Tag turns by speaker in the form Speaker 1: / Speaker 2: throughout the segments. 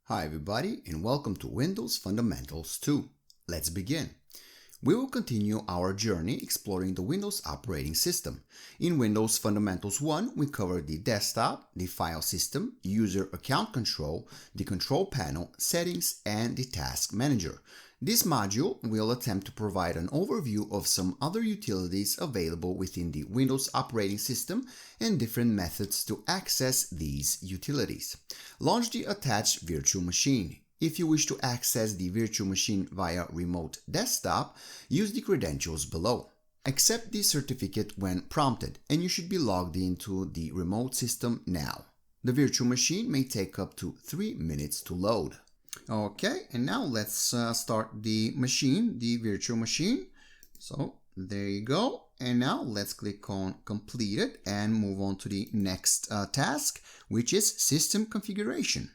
Speaker 1: Hi everybody and welcome to Windows Fundamentals 2. Let's begin. We will continue our journey exploring the Windows operating system. In Windows Fundamentals 1, we covered the desktop, the file system, user account control, the control panel, settings, and the task manager. This module will attempt to provide an overview of some other utilities available within the Windows operating system and different methods to access these utilities. Launch the attached virtual machine. If you wish to access the virtual machine via remote desktop, use the credentials below. Accept the certificate when prompted, and you should be logged into the remote system now. The virtual machine may take up to 3 minutes to load. Okay, and now let's start the machine, the virtual machine. So there you go. And now let's click on completed and move on to the next task, which is system configuration.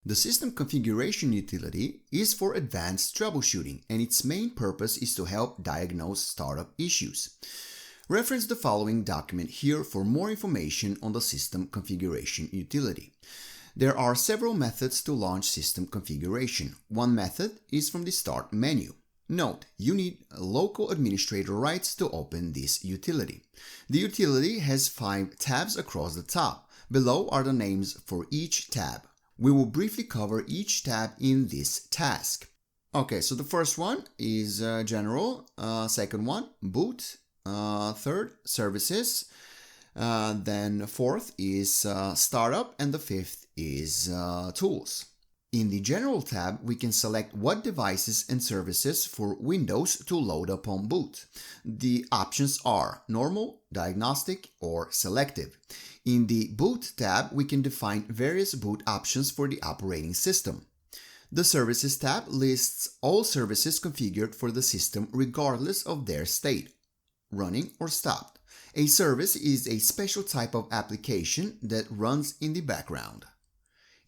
Speaker 1: The system configuration utility is for advanced troubleshooting, and its main purpose is to help diagnose startup issues. Reference the following document here for more information on the system configuration utility. There are several methods to launch system configuration. One method is from the Start menu. Note, you need local administrator rights to open this utility. The utility has 5 tabs across the top. Below are the names for each tab. We will briefly cover each tab in this task. Okay, so the first one is General, second one, Boot, third, Services, then fourth is Startup, and the fifth is Tools. In the General tab, we can select what devices and services for Windows to load upon boot. The options are Normal, Diagnostic, or Selective. In the Boot tab, we can define various boot options for the operating system. The Services tab lists all services configured for the system regardless of their state, running or stopped. A service is a special type of application that runs in the background.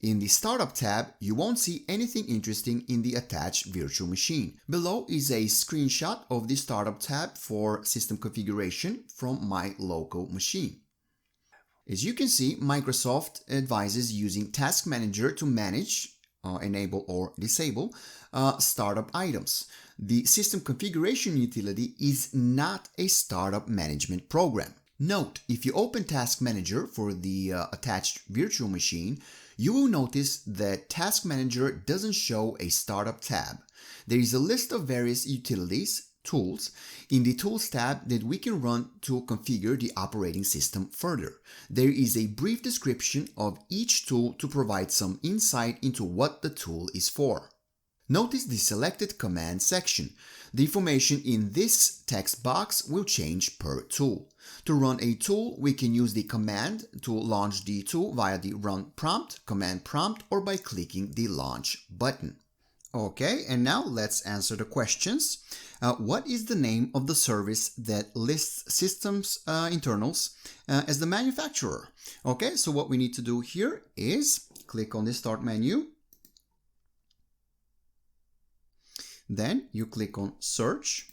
Speaker 1: In the Startup tab, you won't see anything interesting in the attached virtual machine. Below is a screenshot of the Startup tab for system configuration from my local machine. As you can see, Microsoft advises using Task Manager to manage, enable or disable startup items. The system configuration utility is not a startup management program. Note, if you open Task Manager for the attached virtual machine, you will notice that Task Manager doesn't show a startup tab. There is a list of various utilities, tools, in the Tools tab that we can run to configure the operating system further. There is a brief description of each tool to provide some insight into what the tool is for. Notice the selected command section. The information in this text box will change per tool. To run a tool, we can use the command to launch the tool via the Run prompt, Command prompt, or by clicking the Launch button. Okay, and now let's answer the questions. What is the name of the service that lists systems internals as the manufacturer? Okay, so what we need to do here is click on the Start menu. Then you click on Search.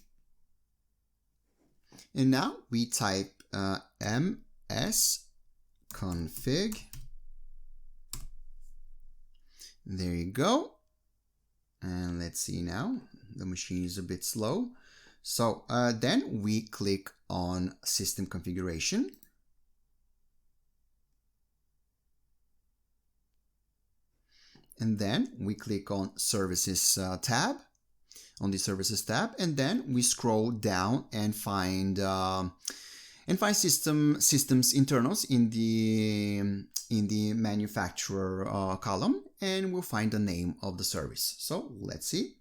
Speaker 1: And now we type msconfig. There you go. And let's see now, the machine is a bit slow. So then we click on System Configuration. And then we click on Services tab, on the Services tab, and then we scroll down and find systems internals in the manufacturer column, and we'll find the name of the service. So let's see.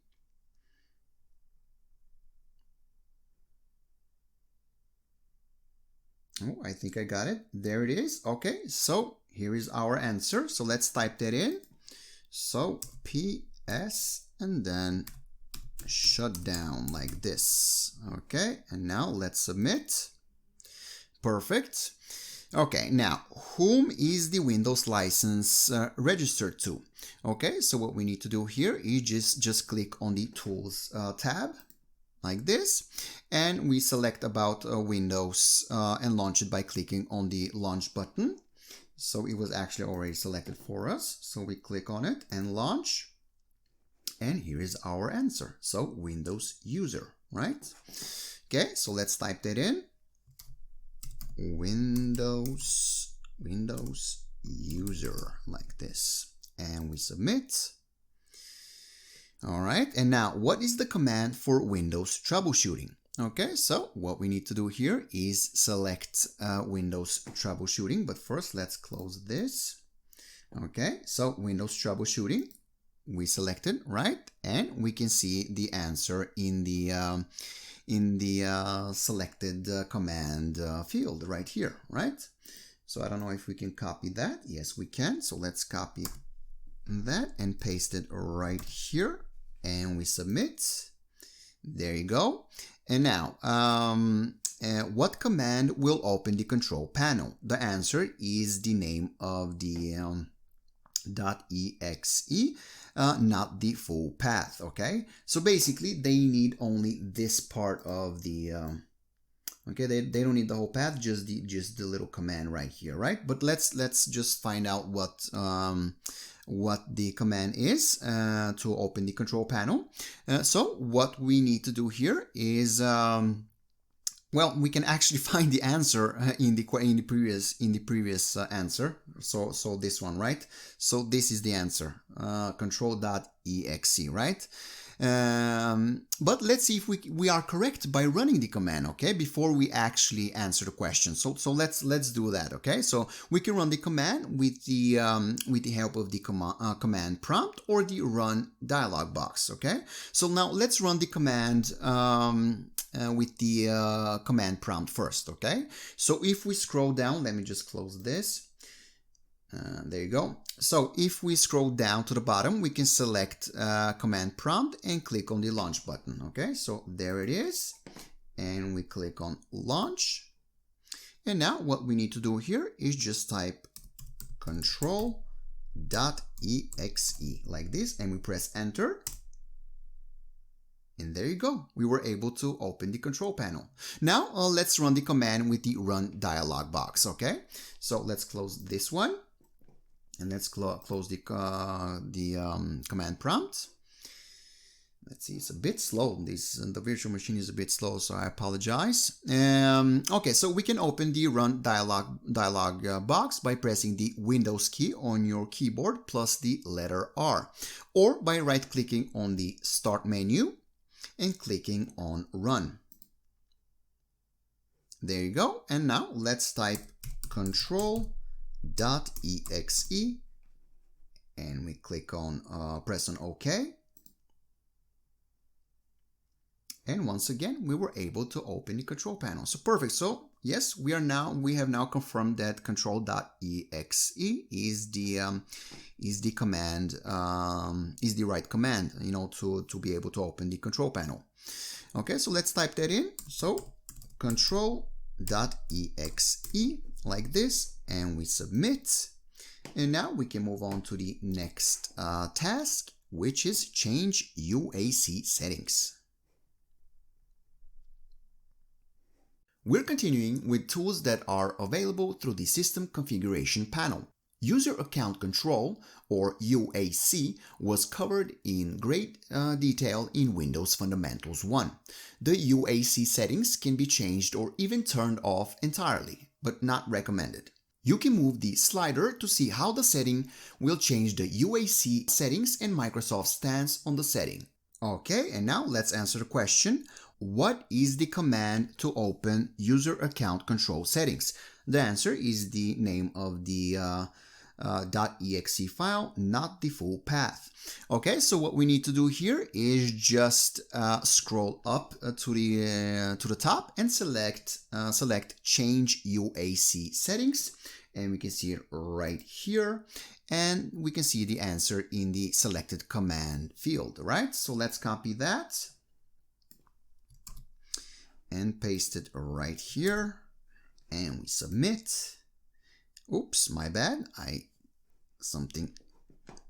Speaker 1: Oh, I think I got it. There it is. Okay, so here is our answer. So let's type that in. So PS and then shut down like this. Okay, and now let's submit. Perfect. Okay, now whom is the Windows license registered to? Okay, so what we need to do here is just click on the Tools tab like this, and we select about Windows and launch it by clicking on the Launch button. So it was actually already selected for us. So we click on it and launch. And here is our answer. So Windows user, right? Okay, so let's type that in. Windows user, like this. And we submit. All right, and now what is the command for Windows troubleshooting? Okay, so what we need to do here is select Windows troubleshooting, but first let's close this. Okay, so Windows troubleshooting, we selected, right? And we can see the answer in the selected command field right here, right? So I don't know if we can copy that. Yes, we can. So let's copy that and paste it right here. And we submit. There you go. And now, what command will open the control panel? The answer is the name of the .exe, not the full path. Okay. So basically, they need only this part of the. Okay, they don't need the whole path, just the little command right here, right? But let's just find out what the command is to open the control panel. So what we need to do here is, well, we can actually find the answer in the previous answer. So this one, right? So this is the answer, control.exe, right? But let's see if we are correct by running the command, okay, before we actually answer the question. So let's do that, okay? So we can run the command with the help of the command prompt or the run dialog box, okay? So now let's run the command with the command prompt first, okay? So if we scroll down, let me just close this. There you go. So if we scroll down to the bottom, we can select command prompt and click on the launch button. Okay, so there it is. And we click on launch. And now what we need to do here is just type control.exe like this, and we press enter. And there you go. We were able to open the control panel. Now let's run the command with the run dialog box. Okay, so let's close this one. And let's close the command prompt. Let's see, it's a bit slow. The virtual machine is a bit slow, so I apologize. Okay, so we can open the run dialog box by pressing the Windows key on your keyboard plus the letter R, or by right-clicking on the Start menu and clicking on Run. There you go. And now let's type control.exe and we click on press on OK, and once again we were able to open the control panel. So perfect. So yes, we have now confirmed that control.exe is the command, is the right command, you know, to be able to open the control panel. Okay, so let's type that in. So control.exe like this, and we submit. And now we can move on to the next task, which is change UAC settings. We're continuing with tools that are available through the System Configuration panel. User Account Control, or UAC, was covered in great detail in Windows Fundamentals 1. The UAC settings can be changed or even turned off entirely, but not recommended. You can move the slider to see how the setting will change the UAC settings and Microsoft's stance on the setting. Okay, and now let's answer the question. What is the command to open User Account Control settings? The answer is the name of the .exe file, not the full path. Okay, so what we need to do here is just scroll up to the top and select Change UAC Settings, and we can see it right here, and we can see the answer in the selected command field, right? So let's copy that and paste it right here, and we submit. Oops, my bad.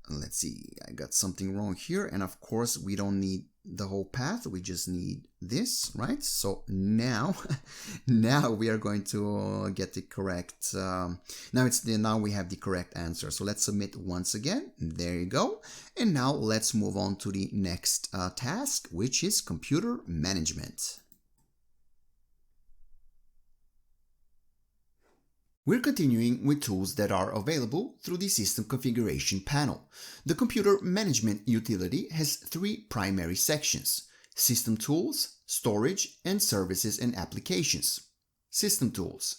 Speaker 1: Let's see, I got something wrong here, and of course we don't need the whole path. We just need this, right? So now, now we are going to get the correct. Now we have the correct answer. So let's submit once again. There you go. And now let's move on to the next task, which is computer management. We're continuing with tools that are available through the System Configuration panel. The Computer Management utility has three primary sections: System Tools, Storage, and Services and Applications. System Tools.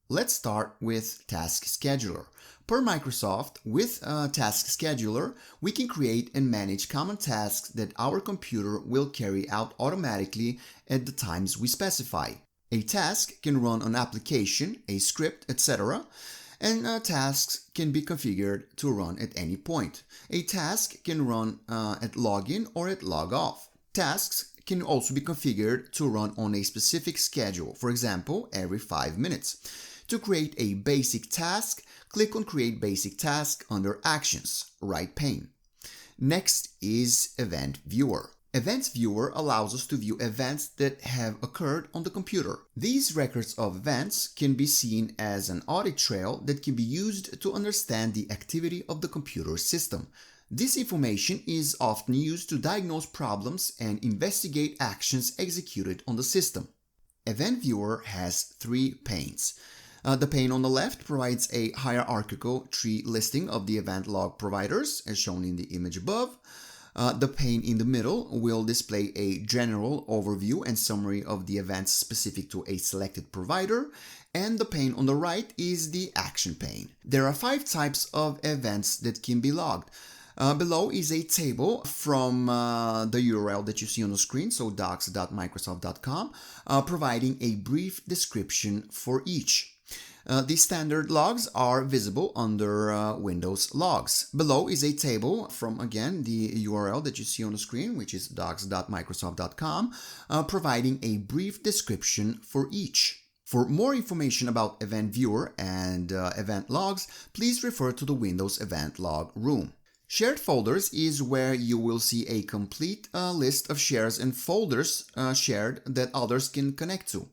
Speaker 1: Let's start with Task Scheduler. Per Microsoft, with Task Scheduler, we can create and manage common tasks that our computer will carry out automatically at the times we specify. A task can run an application, a script, etc., and tasks can be configured to run at any point. A task can run at login or at log off. Tasks can also be configured to run on a specific schedule, for example, every 5 minutes. To create a basic task, click on Create Basic Task under Actions, right pane. Next is Event Viewer. Events Viewer allows us to view events that have occurred on the computer. These records of events can be seen as an audit trail that can be used to understand the activity of the computer system. This information is often used to diagnose problems and investigate actions executed on the system. Event Viewer has three panes. The pane on the left provides a hierarchical tree listing of the event log providers, as shown in the image above. The pane in the middle will display a general overview and summary of the events specific to a selected provider, and the pane on the right is the action pane. There are 5 types of events that can be logged. Below is a table from the URL that you see on the screen, so docs.microsoft.com, providing a brief description for each. The standard logs are visible under Windows Logs. Below is a table from, again, the URL that you see on the screen, which is docs.microsoft.com, providing a brief description for each. For more information about Event Viewer and event logs, please refer to the Windows Event Log room. Shared folders is where you will see a complete list of shares and folders shared that others can connect to.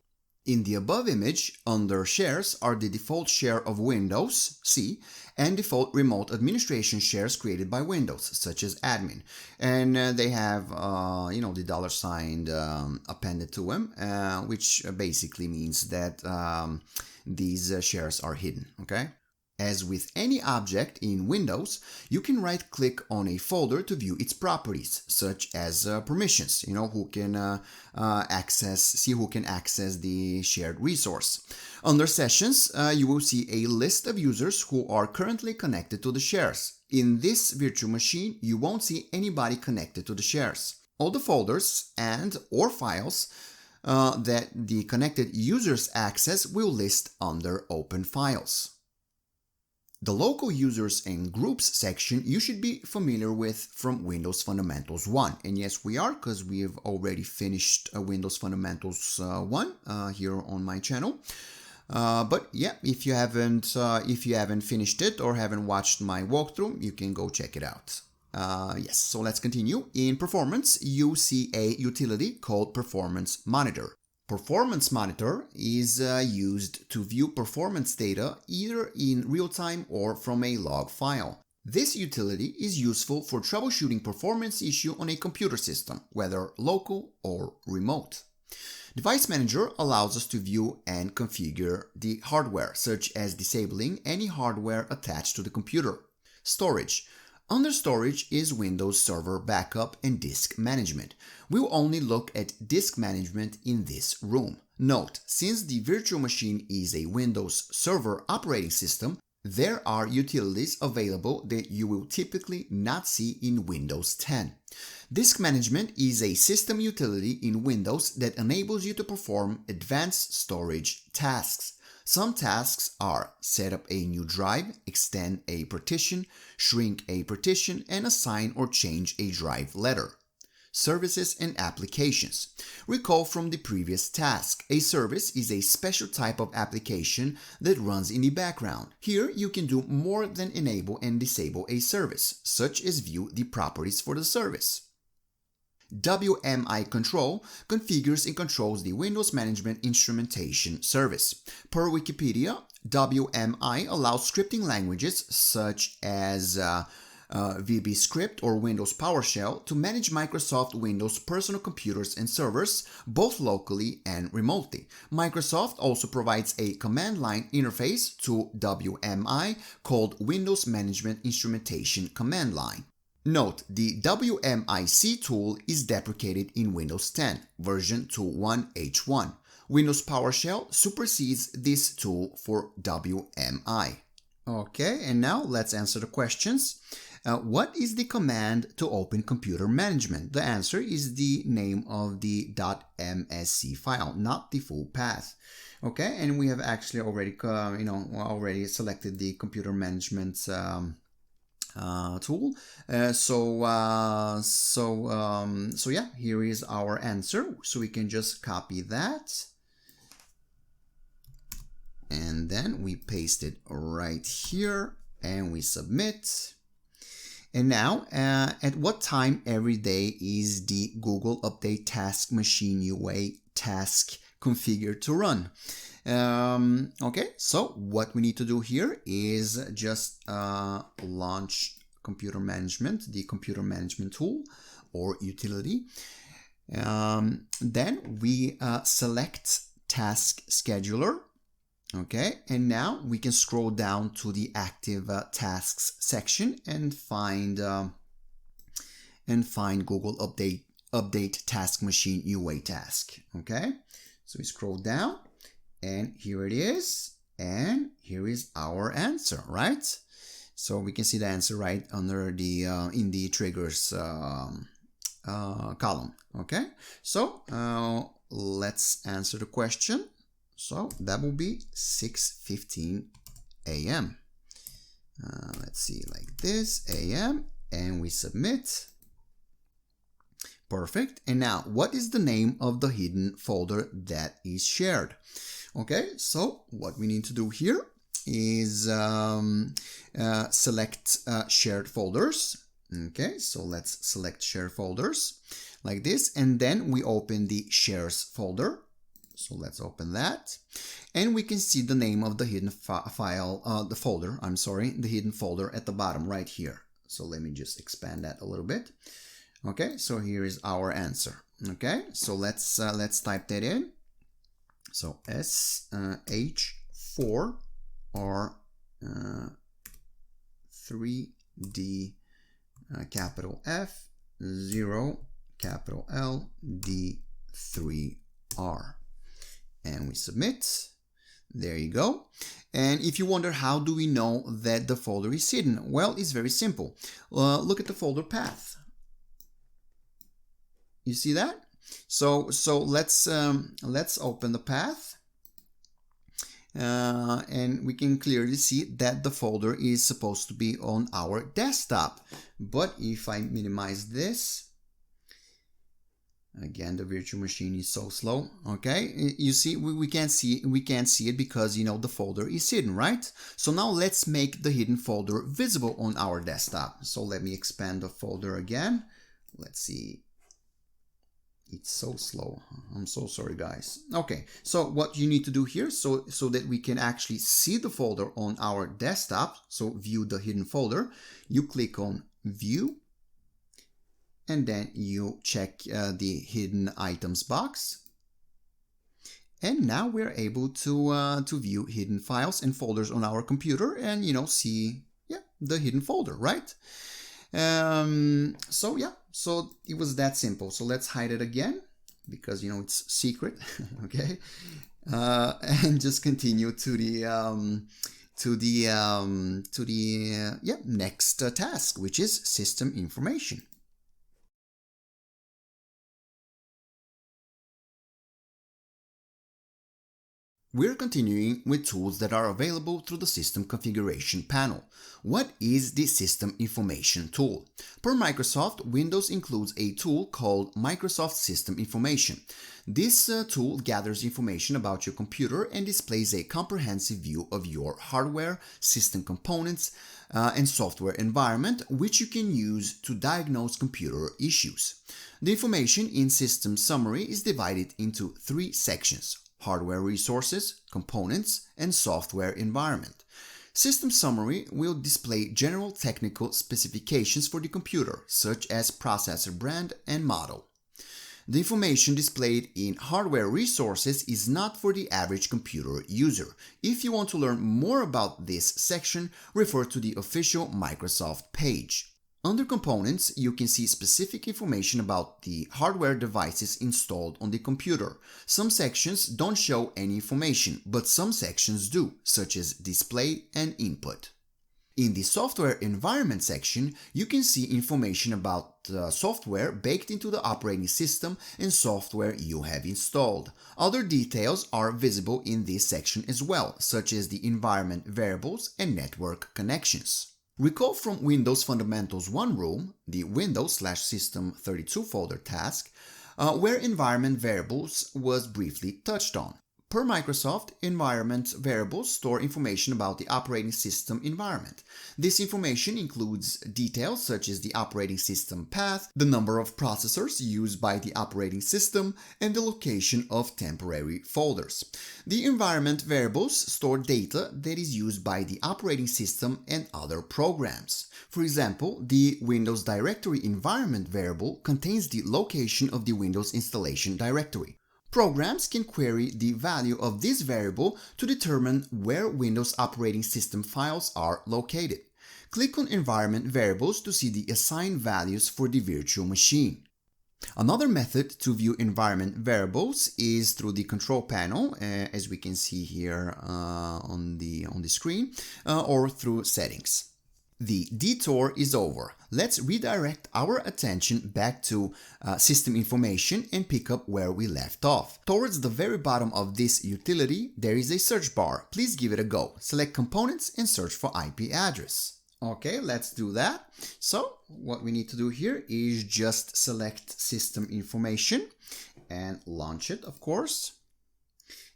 Speaker 1: In the above image, under Shares are the default share of Windows, C, and default remote administration shares created by Windows, such as admin. And they have, the $ appended to them, which basically means that these shares are hidden, okay? As with any object in Windows, you can right-click on a folder to view its properties, such as permissions, who can access the shared resource. Under Sessions, you will see a list of users who are currently connected to the shares. In this virtual machine, you won't see anybody connected to the shares. All the folders and/or files that the connected users access will list under Open Files. The Local Users and Groups section you should be familiar with from Windows Fundamentals 1. And yes, we are, because we have already finished Windows Fundamentals 1 here on my channel. But yeah, if you haven't finished it or haven't watched my walkthrough, you can go check it out. Yes, so let's continue. In Performance, you see a utility called Performance Monitor. Performance Monitor is used to view performance data either in real time or from a log file. This utility is useful for troubleshooting performance issue on a computer system, whether local or remote. Device Manager allows us to view and configure the hardware, such as disabling any hardware attached to the computer. Storage. Under Storage is Windows Server Backup and Disk Management. We'll only look at Disk Management in this room. Note, since the virtual machine is a Windows Server operating system, there are utilities available that you will typically not see in Windows 10. Disk Management is a system utility in Windows that enables you to perform advanced storage tasks. Some tasks are set up a new drive, extend a partition, shrink a partition, and assign or change a drive letter. Services and applications. Recall from the previous task, a service is a special type of application that runs in the background. Here you can do more than enable and disable a service, such as view the properties for the service. WMI control configures and controls the Windows Management Instrumentation Service. Per Wikipedia, WMI allows scripting languages such as VB Script or Windows PowerShell to manage Microsoft Windows personal computers and servers, both locally and remotely. Microsoft also provides a command line interface to WMI called Windows Management Instrumentation Command Line. Note, the WMIC tool is deprecated in Windows 10, version 2.1H1. Windows PowerShell supersedes this tool for WMI. Okay, and now let's answer the questions. What is the command to open computer management? The answer is the name of the .msc file, not the full path. Okay, and we have actually already, already selected the computer management tool. So yeah, here is our answer. So we can just copy that. And then we paste it right here and we submit. And now, at what time every day is the Google Update Task Machine UA task configured to run? Okay, so what we need to do here is just launch computer management, the computer management tool or utility. Then we select Task Scheduler. Okay, and now we can scroll down to the active tasks section and find Google Update Task Machine UA task. Okay, so we scroll down and here it is, and here is our answer, right? So we can see the answer right under the in the triggers column. Okay, so let's answer the question. So that will be 6:15 a.m. Let's see, like this, a.m. and we submit. Perfect. And now, what is the name of the hidden folder that is shared? Okay, so what we need to do here is select shared folders. Okay, so let's select shared folders like this, and then we open the shares folder. So let's open that, and we can see the name of the hidden the hidden folder at the bottom right here. So let me just expand that a little bit. Okay, so here is our answer. Okay, so let's type that in. So SH4R 3D capital F 0 capital L D3R. And we submit. There you go. And if you wonder how do we know that the folder is hidden, well, it's very simple. Look at the folder path. You see that? So let's open the path, and we can clearly see that the folder is supposed to be on our desktop. But if I minimize this. Again, the virtual machine is so slow. Okay, you see, we can't see it because the folder is hidden, right? So now let's make the hidden folder visible on our desktop. So let me expand the folder again. Let's see. It's so slow. I'm so sorry, guys. Okay, so what you need to do here, so that we can actually see the folder on our desktop, so view the hidden folder, you click on View, and then you check the hidden items box. And now we're able to view hidden files and folders on our computer and, see, the hidden folder, right? So it was that simple. So let's hide it again because, it's secret, okay? And just continue to the next task, which is system information. We're continuing with tools that are available through the System Configuration panel. What is the System Information tool? Per Microsoft, Windows includes a tool called Microsoft System Information. This tool gathers information about your computer and displays a comprehensive view of your hardware, system components, and software environment, which you can use to diagnose computer issues. The information in System Summary is divided into 3 sections: hardware resources, components, and software environment. System Summary will display general technical specifications for the computer, such as processor brand and model. The information displayed in Hardware Resources is not for the average computer user. If you want to learn more about this section, refer to the official Microsoft page. Under Components, you can see specific information about the hardware devices installed on the computer. Some sections don't show any information, but some sections do, such as Display and Input. In the Software Environment section, you can see information about software baked into the operating system and software you have installed. Other details are visible in this section as well, such as the environment variables and network connections. Recall from Windows Fundamentals 1 room, the Windows/System32 folder task, where environment variables was briefly touched on. Per Microsoft, environment variables store information about the operating system environment. This information includes details such as the operating system path, the number of processors used by the operating system, and the location of temporary folders. The environment variables store data that is used by the operating system and other programs. For example, the Windows Directory environment variable contains the location of the Windows installation directory. Programs can query the value of this variable to determine where Windows operating system files are located. Click on Environment Variables to see the assigned values for the virtual machine. Another method to view environment variables is through the control panel, as we can see here on the screen, or through Settings. The detour is over. Let's redirect our attention back to System Information and pick up where we left off. Towards the very bottom of this utility, there is a search bar. Please give it a go. Select Components and search for IP address. Okay, let's do that. So what we need to do here is just select System Information and launch it, of course.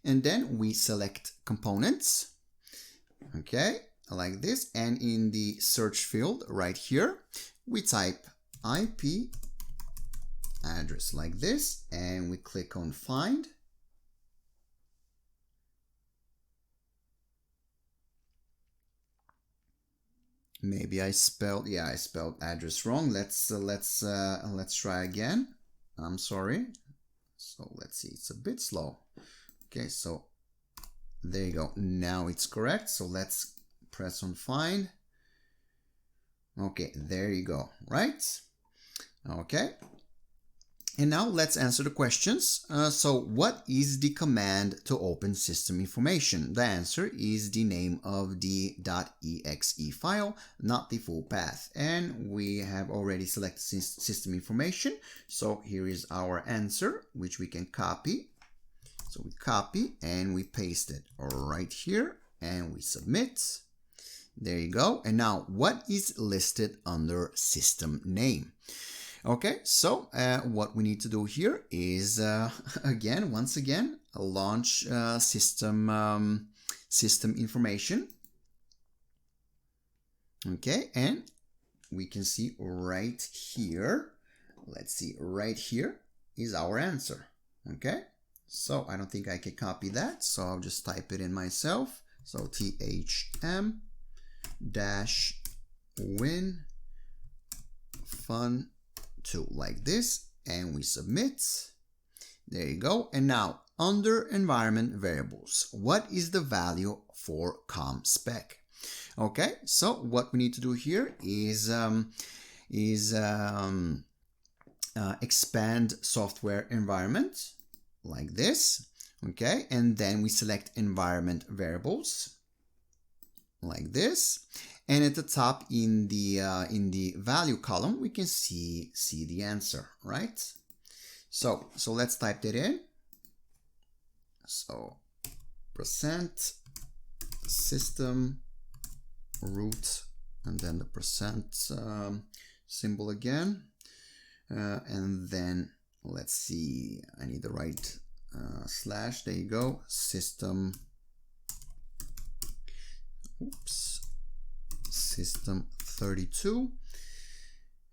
Speaker 1: And then we select Components. Okay. Like this, and in the search field right here we type IP address like this, and we click on Find. Maybe I spelled address wrong. Let's try again. I'm sorry. So let's see, it's a bit slow. Okay, so there you go. Now it's correct. So let's press on Find. Okay, there you go, right? Okay. And now let's answer the questions. So what is the command to open System Information? The answer is the name of the .exe file, not the full path. And we have already selected System Information. So here is our answer, which we can copy. So we copy and we paste it right here and we submit. There you go. And now what is listed under system name? Okay, so what we need to do here is once again launch system information. Okay, and we can see right here, let's see, right here is our answer. Okay, so I don't think I can copy that, so I'll just type it in myself. So THM -win fun2 like this, and we submit. There you go. And now under environment variables, what is the value for ComSpec? Okay, so what we need to do here is expand software environment like this. Okay, and then we select environment variables like this, and at the top in the value column we can see the answer, right? So let's type that in. So percent system root, and then the percent symbol again, and then let's see, I need the right slash, there you go, system, system 32,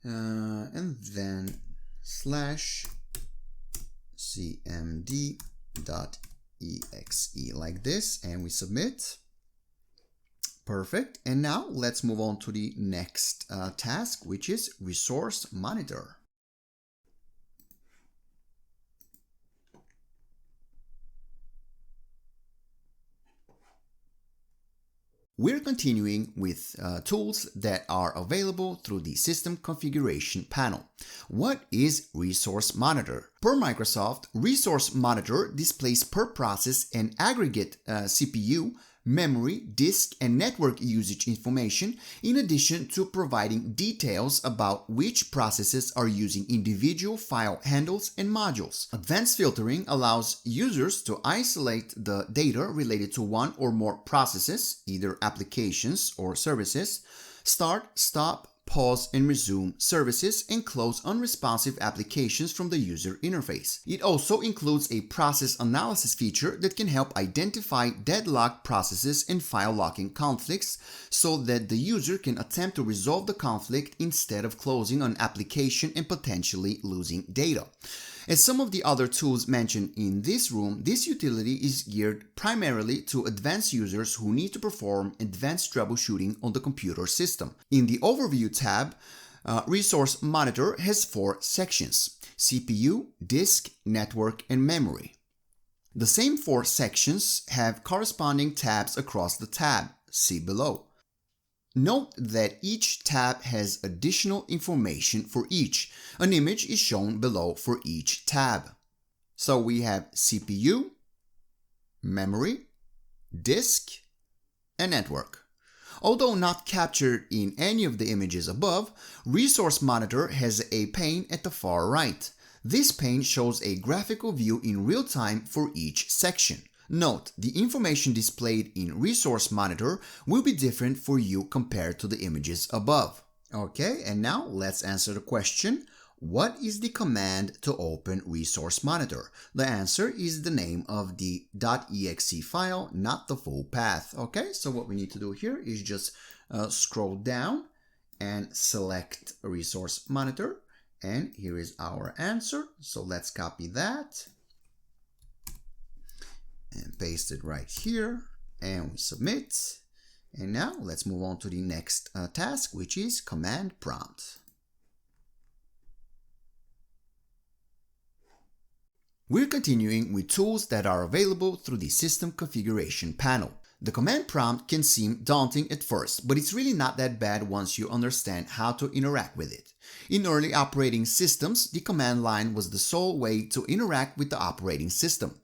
Speaker 1: and then slash cmd.exe like this, and we submit. Perfect. And now let's move on to the next task, which is resource monitor. We're continuing with tools that are available through the System Configuration panel. What is Resource Monitor? Per Microsoft, Resource Monitor displays per process an aggregate CPU, memory, disk, and network usage information, in addition to providing details about which processes are using individual file handles and modules. Advanced filtering allows users to isolate the data related to one or more processes, either applications or services, start, stop, pause and resume services, and close unresponsive applications from the user interface. It also includes a process analysis feature that can help identify deadlocked processes and file locking conflicts so that the user can attempt to resolve the conflict instead of closing an application and potentially losing data. As some of the other tools mentioned in this room, this utility is geared primarily to advanced users who need to perform advanced troubleshooting on the computer system. In the Overview tab, Resource Monitor has 4 sections: CPU, disk, network, and memory. The same 4 sections have corresponding tabs across the tab. See below. Note that each tab has additional information for each. An image is shown below for each tab. So we have CPU, memory, disk, and network. Although not captured in any of the images above, Resource Monitor has a pane at the far right. This pane shows a graphical view in real time for each section. Note, the information displayed in Resource Monitor will be different for you compared to the images above. Okay, and now let's answer the question, what is the command to open Resource Monitor? The answer is the name of the .exe file, not the full path. Okay, so what we need to do here is just scroll down and select Resource Monitor, and here is our answer. So let's copy that and paste it right here, and we submit. And now let's move on to the next task, which is command prompt. We're continuing with tools that are available through the System Configuration panel. The command prompt can seem daunting at first, but it's really not that bad once you understand how to interact with it. In early operating systems, the command line was the sole way to interact with the operating system.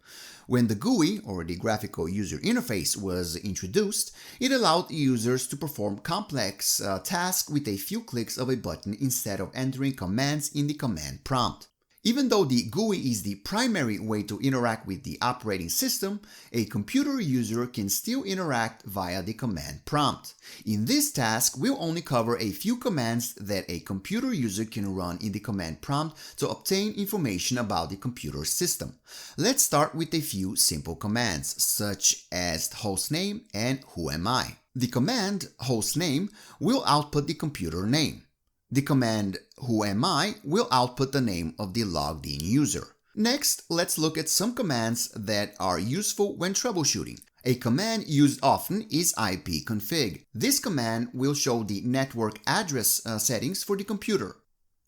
Speaker 1: When the GUI, or the Graphical User Interface, was introduced, it allowed users to perform complex tasks with a few clicks of a button instead of entering commands in the command prompt. Even though the GUI is the primary way to interact with the operating system, a computer user can still interact via the command prompt. In this task, we'll only cover a few commands that a computer user can run in the command prompt to obtain information about the computer system. Let's start with a few simple commands, such as hostname and whoami. The command hostname will output the computer name. The command whoami will output the name of the logged in user. Next, let's look at some commands that are useful when troubleshooting. A command used often is ipconfig. This command will show the network address settings for the computer.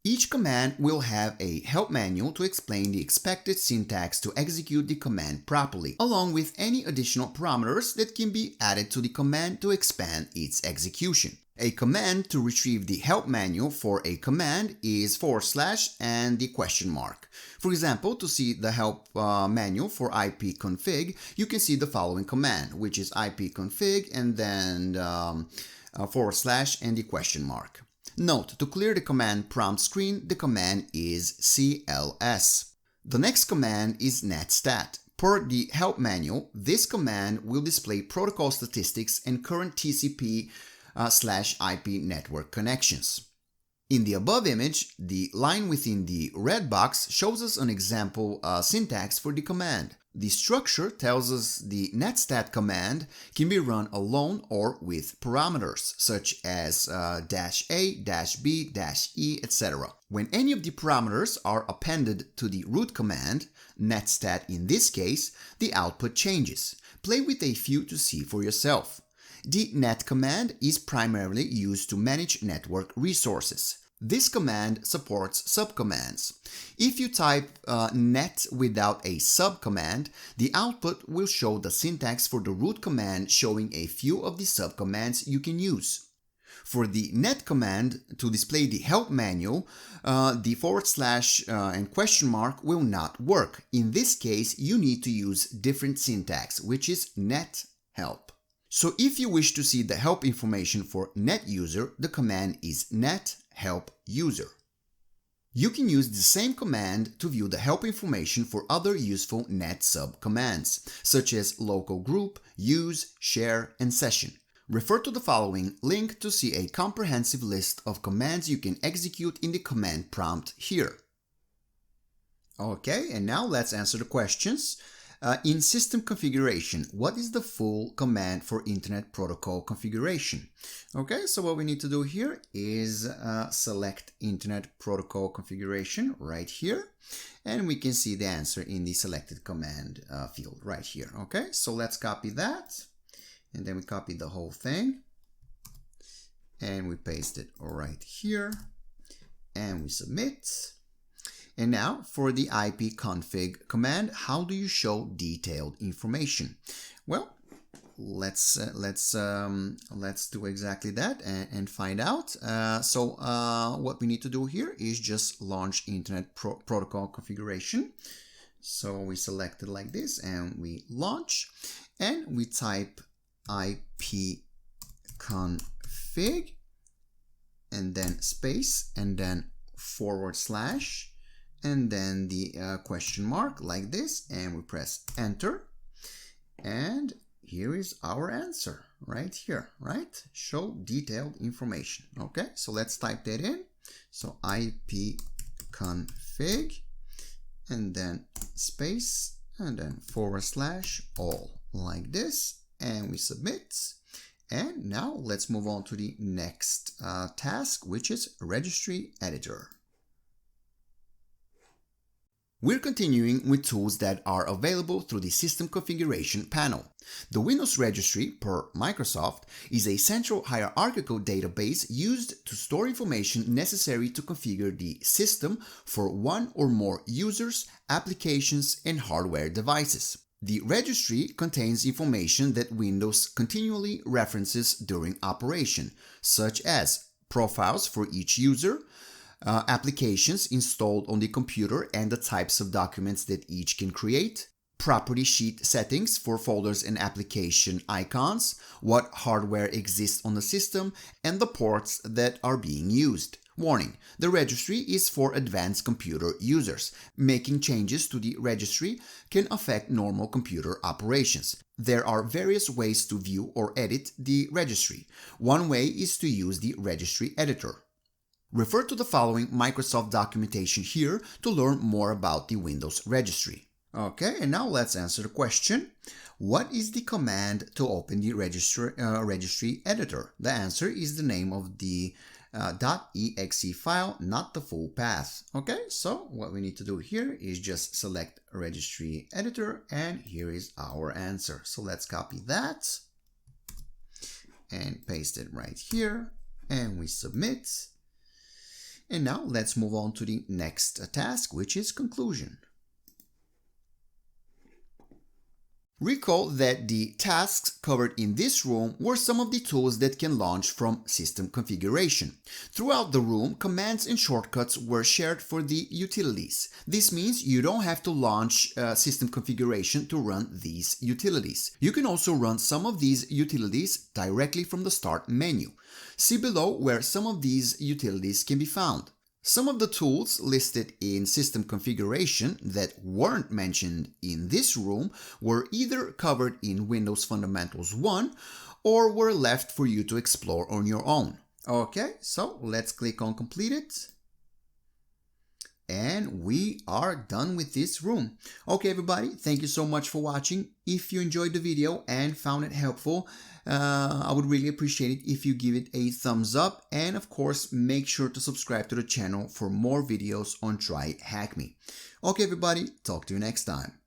Speaker 1: Each command will have a help manual to explain the expected syntax to execute the command properly, along with any additional parameters that can be added to the command to expand its execution. A command to retrieve the help manual for a command is / and the question mark. For example, to see the help manual for ipconfig, you can see the following command, which is ipconfig and then / and the question mark. Note, to clear the command prompt screen, the command is cls. The next command is netstat. Per the help manual, this command will display protocol statistics and current TCP/IP network connections. In the above image, the line within the red box shows us an example syntax for the command. The structure tells us the netstat command can be run alone or with parameters, such as -a, -b, -e, etc. When any of the parameters are appended to the root command, netstat in this case, the output changes. Play with a few to see for yourself. The net command is primarily used to manage network resources. This command supports subcommands. If you type net without a subcommand, the output will show the syntax for the root command showing a few of the subcommands you can use. For the net command to display the help manual, the / and question mark will not work. In this case, you need to use different syntax, which is net help. So if you wish to see the help information for net user, the command is net help user. You can use the same command to view the help information for other useful net subcommands, such as local group, use, share, and session. Refer to the following link to see a comprehensive list of commands you can execute in the command prompt here. Okay, and now let's answer the questions. In system configuration, what is the full command for Internet Protocol configuration? Okay, so what we need to do here is select Internet Protocol configuration right here, and we can see the answer in the selected command field right here. Okay, so let's copy that, and then we copy the whole thing, and we paste it right here, and we submit. And now for the ipconfig command, how do you show detailed information? Well, let's do exactly that and find out. What we need to do here is just launch Internet Protocol configuration. So we select it like this and we launch, and we type ipconfig and then space and then / and then the question mark like this, and we press enter, and here is our answer right here, right? Show detailed information. Okay, so let's type that in. So ipconfig and then space and then / all like this, and we submit. And now let's move on to the next task, which is registry editor. We're continuing with tools that are available through the System Configuration panel. The Windows Registry, per Microsoft, is a central hierarchical database used to store information necessary to configure the system for one or more users, applications, and hardware devices. The registry contains information that Windows continually references during operation, such as profiles for each user, applications installed on the computer and the types of documents that each can create, property sheet settings for folders and application icons, what hardware exists on the system, and the ports that are being used. Warning: the registry is for advanced computer users. Making changes to the registry can affect normal computer operations. There are various ways to view or edit the registry. One way is to use the registry editor. Refer to the following Microsoft documentation here to learn more about the Windows registry. Okay, and now let's answer the question. What is the command to open the registry editor? The answer is the name of the .exe file, not the full path. Okay, so what we need to do here is just select registry editor, and here is our answer. So let's copy that and paste it right here, and we submit. And now let's move on to the next task, which is conclusion. Recall that the tasks covered in this room were some of the tools that can launch from system configuration. Throughout the room, commands and shortcuts were shared for the utilities. This means you don't have to launch system configuration to run these utilities. You can also run some of these utilities directly from the Start menu. See below where some of these utilities can be found. Some of the tools listed in system configuration that weren't mentioned in this room were either covered in Windows Fundamentals 1 or were left for you to explore on your own. Okay, so let's click on Completed. And we are done with this room. Okay, everybody, thank you so much for watching. If you enjoyed the video and found it helpful, I would really appreciate it if you give it a thumbs up. And of course, make sure to subscribe to the channel for more videos on TryHackMe. Okay, everybody, talk to you next time.